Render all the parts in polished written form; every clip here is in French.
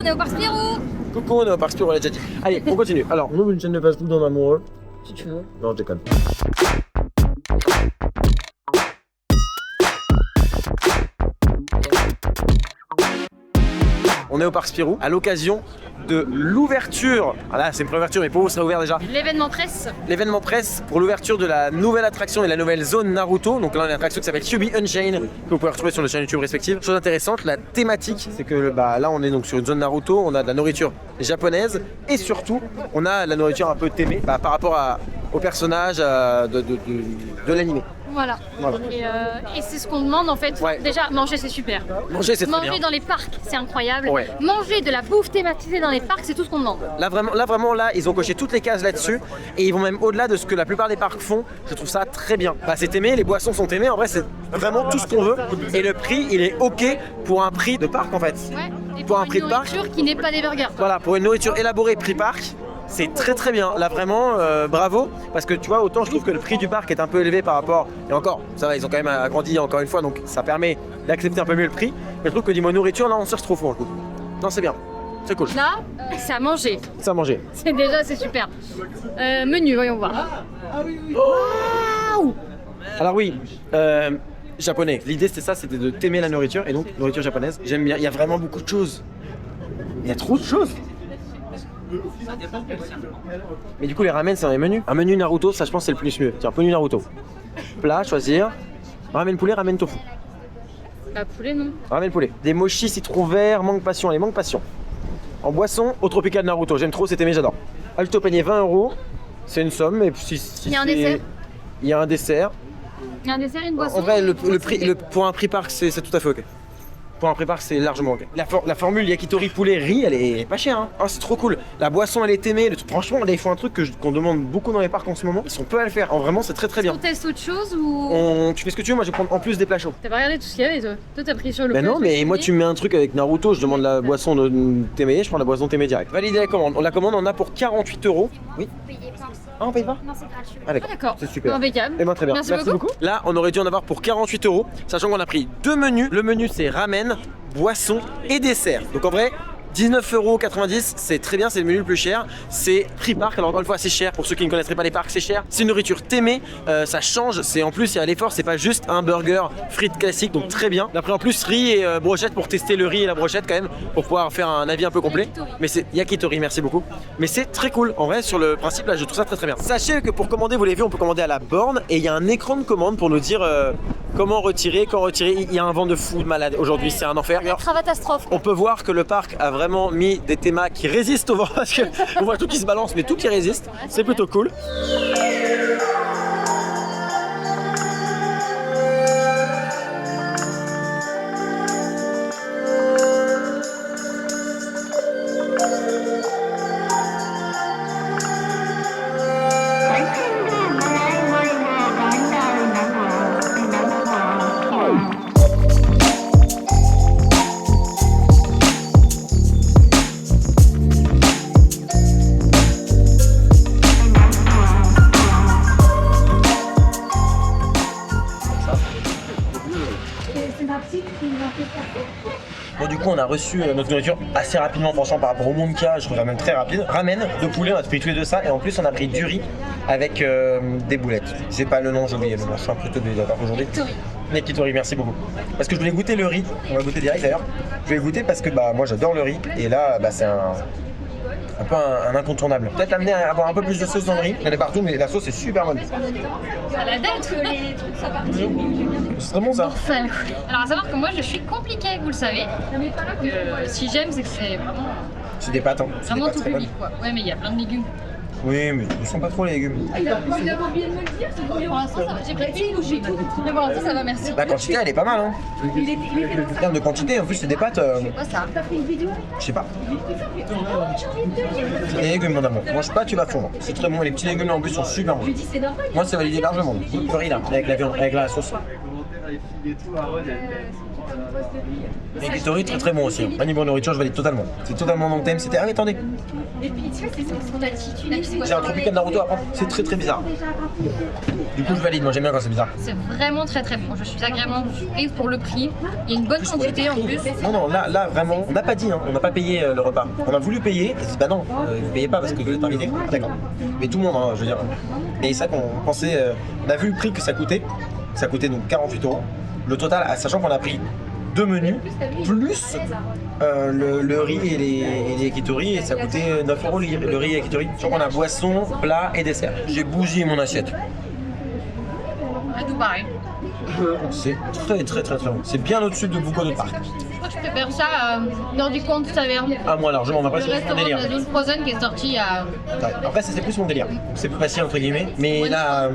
On est au Parc Spirou. Coucou, on est au Parc Spirou, on l'a déjà dit. Allez, on continue. Alors, on ouvre une chaîne de fast-food dans amoureux. Si tu veux. Non, je déconne. On est au Parc Spirou à l'occasion de l'ouverture. Ah là, c'est une préouverture, mais pour vous, ça sera ouvert déjà. L'événement presse. L'événement presse pour l'ouverture de la nouvelle attraction et la nouvelle zone Naruto. Donc là, on a une attraction qui s'appelle Kyuubi Unchained, que vous pouvez retrouver sur nos chaînes YouTube respectives. Chose intéressante, la thématique, c'est que là, on est donc sur une zone Naruto, on a de la nourriture japonaise et surtout, on a la nourriture un peu thêmée par rapport au personnage de l'anime. Voilà. Et c'est ce qu'on demande en fait. Ouais. Déjà, manger c'est super. Manger, c'est très bien. Manger dans les parcs, c'est incroyable. Ouais. Manger de la bouffe thématisée dans les parcs, c'est tout ce qu'on demande. Là vraiment, ils ont coché toutes les cases là-dessus et ils vont même au-delà de ce que la plupart des parcs font. Je trouve ça très bien. Bah, c'est aimé, les boissons sont aimées. En vrai, c'est vraiment tout ce qu'on veut. Et le prix, il est ok pour un prix de parc en fait. Ouais. Et Pour un une prix de parc. nourriture qui n'est pas des burgers. Voilà, pour une nourriture élaborée prix parc. C'est très très bien, là vraiment bravo, parce que tu vois, autant je trouve que le prix du parc est un peu élevé par rapport, et encore, ça va, ils ont quand même agrandi encore une fois, donc ça permet d'accepter un peu mieux le prix, mais je trouve que niveau nourriture, là on se retrouve pour le coup. Non, c'est bien, c'est cool. Là, c'est à manger. C'est à manger. C'est super. Menu, voyons voir. Waouh! Alors oui, japonais, l'idée c'était ça, c'était de t'aimer la nourriture, et donc nourriture japonaise, j'aime bien, il y a vraiment beaucoup de choses. Il y a trop de choses. Mais du coup les ramen c'est dans les menus. Un menu Naruto, ça je pense c'est le plus mieux. Tiens, menu Naruto. Plat, choisir. Ramen poulet, ramen tofu. Bah poulet non. Ramen poulet. Des mochis citron vert, mangue passion. Les mangue passion. En boisson, au tropical Naruto. J'aime trop, c'est aimé, j'adore. Ajoute au panier 20 €. C'est une somme. Et si Il y a un dessert. Il y a un dessert. Il y a un dessert et une boisson. En vrai, pour un prix parc, c'est tout à fait ok. Pour un prépare, c'est largement ok. La formule yakitori poulet riz, elle est pas chère. Hein. Oh, c'est trop cool. La boisson, elle est aimée. Franchement, là, ils font un truc qu'on demande beaucoup dans les parcs en ce moment. Ils sont peu à le faire. Vraiment, c'est très très bien. On teste autre chose ou. Tu fais ce que tu veux. Moi, je vais prendre en plus des plats chauds. T'as pas regardé tout ce qu'il y avait toi? Toi, t'as pris sur le. Ben plat, non, mais moi, tu me mets un truc avec Naruto. Je demande la boisson de Témé. Je prends la boisson Témé direct. Valider la commande. On la commande, on a pour 48 €. Oui. Ah, on paye pas? Non, c'est gratuit. Ah, d'accord. D'accord. C'est super. Impeccable. Et moi, très bien. Merci beaucoup. Là, on aurait dû en avoir pour 48 €. Sachant qu'on a pris deux menus. Le menu, c'est ramen, boisson et dessert. Donc en vrai, 19,90 €, c'est très bien, c'est le menu le plus cher. C'est prix parc, alors encore une fois c'est cher, pour ceux qui ne connaîtraient pas les parcs c'est cher. C'est une nourriture t'aimée, ça change, c'est en plus il y a l'effort, c'est pas juste un burger frites classique, donc très bien. Après en plus riz et brochette pour tester le riz et la brochette quand même, pour pouvoir faire un avis un peu complet. Yakitori. Mais c'est yakitori, merci beaucoup. Mais c'est très cool, en vrai sur le principe là je trouve ça très très bien. Sachez que pour commander, vous l'avez vu, on peut commander à la borne et il y a un écran de commande pour nous dire comment retirer, quand retirer. Il y a un vent de fou de malade aujourd'hui, c'est un enfer. Cravastrophe. On peut voir que le parc a vraiment mis des thémas qui résistent au vent parce qu'on voit tout qui se balance mais tout qui résiste, c'est plutôt cool. Bon du coup on a reçu notre nourriture assez rapidement, franchement par rapport au monde qu'il y a, je trouve ça même très rapide. Ramen de poulet, on a pris tous les deux ça et en plus on a pris du riz avec des boulettes. J'ai pas le nom, j'ai oublié le nom, je suis un peu teubé d'accord aujourd'hui. Yakitori, merci beaucoup. Parce que je voulais goûter le riz, on va goûter direct d'ailleurs. Je vais goûter parce que moi j'adore le riz et là c'est un peu un incontournable. Peut-être amener à avoir un peu plus de sauce dans le riz, il y en a partout mais la sauce est super bonne. Ça la date les trucs ça partit. C'est très bon ça. Enfin, alors à savoir que moi je suis compliquée, vous le savez. Si j'aime c'est que c'est vraiment, C'est des pâtes, hein. C'est des vraiment pâtes tout très bonnes. public quoi. Ouais mais il y a plein de légumes. Oui mais ils sont pas trop les légumes. Pour l'instant ça va, j'ai pris une bouchée. Mais pour l'instant ça va, merci. La quantité elle est pas mal hein. En termes de quantité, en plus c'est des pâtes. Quoi ça? Je sais pas. Les légumes mon amour. Mange pas, tu vas fondre. C'est très bon. Les petits légumes en plus sont super bons. Moi c'est validé largement. Le riz là, avec la viande, avec la sauce. Et Yakitori très très bon aussi. Au niveau nourriture, je valide totalement. C'est totalement dans le thème. C'était. Ah mais attendez, j'ai un Tropical Naruto à prendre. C'est très très bizarre. Du coup, je valide. Moi, j'aime bien quand c'est bizarre. C'est vraiment très très bon. Je suis agréablement surprise pour le prix. Il y a une bonne quantité en plus. Non, là vraiment, on n'a pas dit, hein, on n'a pas payé le repas. On a voulu payer, et c'est bah non, vous payez pas parce que vous êtes invité. Ah, d'accord. Mais tout le monde, hein, je veux dire. Et c'est ça qu'on pensait, on a vu le prix que ça coûtait donc 48 €. Le total, sachant qu'on a pris 2 menus, plus le riz et les yakitori, et ça coûtait 9 € le riz et yakitori. Sachant qu'on a boisson, plat et dessert. J'ai bougé mon assiette. À tout pareil. C'est très très très très bon. C'est bien au-dessus de beaucoup d'autres parcs. Moi, je préfère ça dans du coin de taverne. Ah moi largement, après Le c'est plus mon restaurant délire. de la zone Frozen qui est sorti il y a... Ouais, après ça c'est plus mon délire. C'est plus facile entre guillemets. Mais là,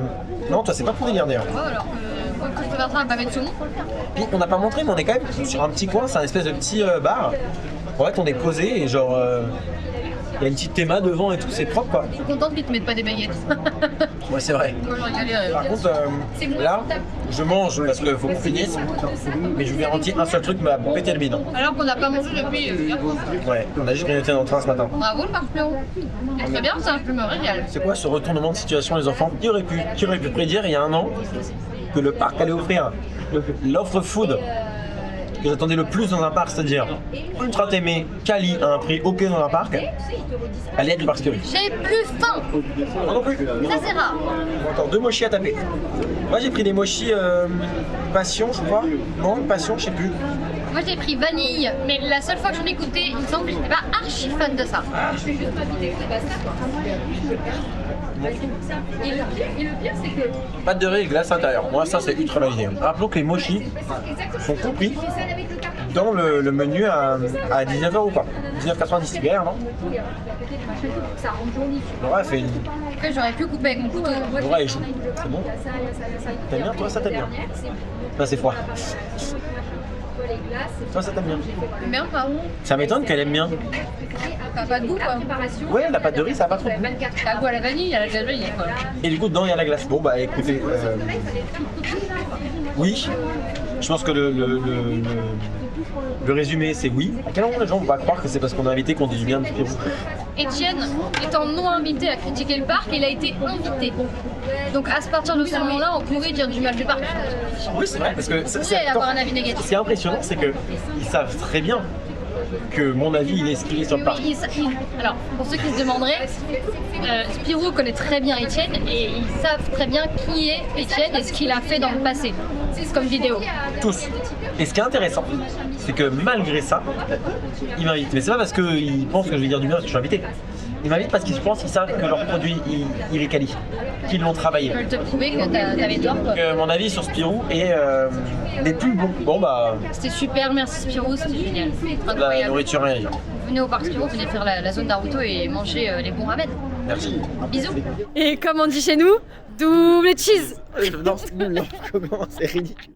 non toi c'est pas ton délire d'ailleurs. Ouais, alors que je préfère ça à un pavé de saumon. Puis on n'a pas montré mais on est quand même sur un petit coin, c'est un espèce de petit bar. En fait on est posé et genre il y a une petite théma devant et tout, c'est propre quoi. Je suis contente qu'ils te mettent pas des baguettes. Ouais c'est vrai. Moi, j'aurais galéré. Par contre là je mange parce qu'il faut qu'on finisse. Mais je vous garantis un seul truc m'a pété le bide. Alors qu'on n'a pas mangé depuis... Ouais, on a juste grignoté dans le train ce matin. Bravo le parc Fléau. C'est très bien, ça, je me régale. C'est quoi ce retournement de situation les enfants? Qui aurait pu prédire il y a un an que le parc allait offrir l'offre food que j'attendais le plus dans un parc, c'est-à-dire ultra témé, quali à un prix ok dans un parc, allait être le parc Spirit. J'ai plus faim. Moi non plus. Ça c'est rare. Encore 2 mochis à taper. Moi j'ai pris des mochis passion je crois. Non, passion, je sais plus. Moi j'ai pris vanille, mais la seule fois que j'en ai goûté, il me semble que j'étais pas archi fan de ça. Et le pire c'est que... Pâte de riz et glace intérieure. Moi ça c'est ultra validé. Rappelons que les mochis sont compris dans le menu à 19 € quoi. 19,90 galère non? Laura elle fait une... Après j'aurais pu couper avec mon couteau. Laura elle joue. C'est bon? T'aimes bien toi ça t'aimes bien? Non c'est froid. Toi ça t'aime bien? J'aime bien pas. Ça m'étonne qu'elle aime bien. Ça a pas de goût quoi. Ouais la pâte de riz ça a pas trop de goût. Ça a goût à la vanille, à la glace vanille quoi. Et du coup dedans il y a la glace. Bon bah écoutez, oui, je pense que le résumé c'est oui. À quel moment les gens vont pas croire que c'est parce qu'on a invité qu'on dit du bien de Spirou? Etienne, étant non invité à critiquer le parc, il a été invité. Donc à partir de ce moment-là, on pourrait dire du mal du parc. Oui c'est vrai parce que On pourrait avoir un avis négatif. ce qui est impressionnant c'est qu'ils savent très bien que mon avis il est ce qu'il est sur le parc. Alors, pour ceux qui se demanderaient, Spirou connaît très bien Etienne et ils savent très bien qui est Etienne et ce qu'il a fait dans le passé, comme vidéo. Tous. Et ce qui est intéressant, c'est que malgré ça, ils m'invitent. Mais c'est pas parce qu'ils pensent que je vais dire du bien parce que je suis invité. Ils m'invitent parce qu'ils pensent qu'ils savent que leur produit il est quali, qu'ils l'ont travaillé. Je peux te prouver que t'avais tort quoi. Mon avis sur Spirou est des plus bons. Bon bah, C'était super, merci Spirou, c'était génial. la Incroyable. nourriture rien à dire. Venez au parc Spirou, venez faire la zone Naruto et manger les bons ramen. Merci. Bisous. Et comme on dit chez nous, double cheese. Non, c'est nul, non. Comment c'est ridicule.